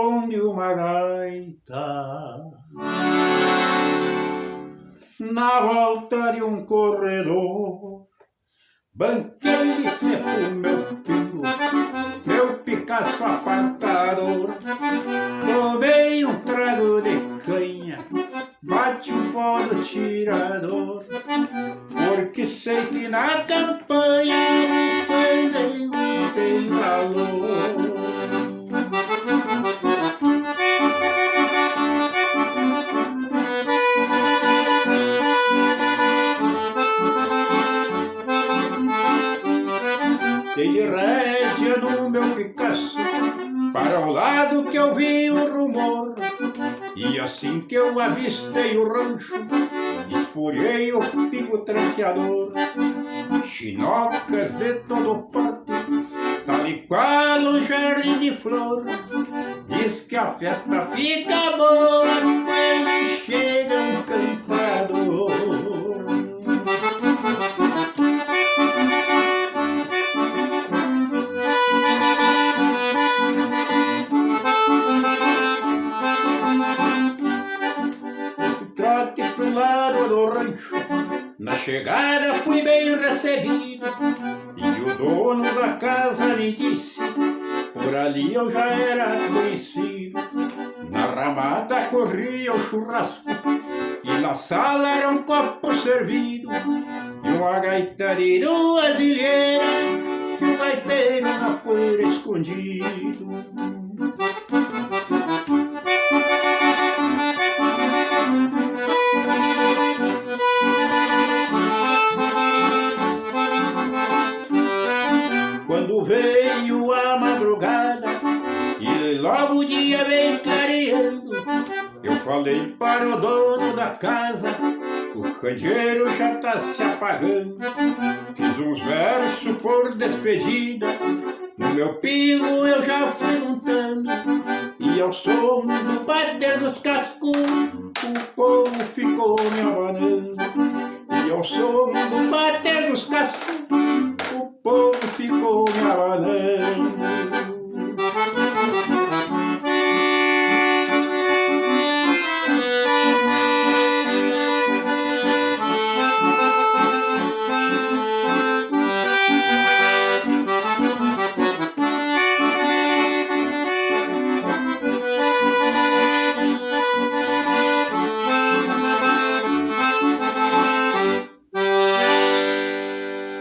som de uma gaita. Na volta de um corredor, banquei de cepo meu pingo, meu picaço apartador. Tomei um trago de canha, bate o pó do tirador, porque sei que na campanha o pandeiro tem valor. Dei rédea no meu Picasso para o lado que eu vi o rumor, e assim que eu avistei o rancho, espurhei o pico tranqueador. Chinocas de todo porte, tal e qual um jardim de flor. Diz que a festa fica boa quando chega um cantador. Trote pro lado do rancho, na chegada fui bem recebido, e o dono da casa me disse, por ali eu já era conhecido. Na ramada corria o churrasco, e na sala era um copo servido, e uma gaita de 2 ilheiras, e o gaiteiro na poeira escondido. Quando veio a madrugada e logo o dia vem clareando, eu falei para o dono da casa, o candeeiro já tá se apagando. Fiz uns versos por despedida, no meu pingo eu já fui montando, e ao som do bater dos cascos o povo ficou me abanando. E ao som do bater dos cascos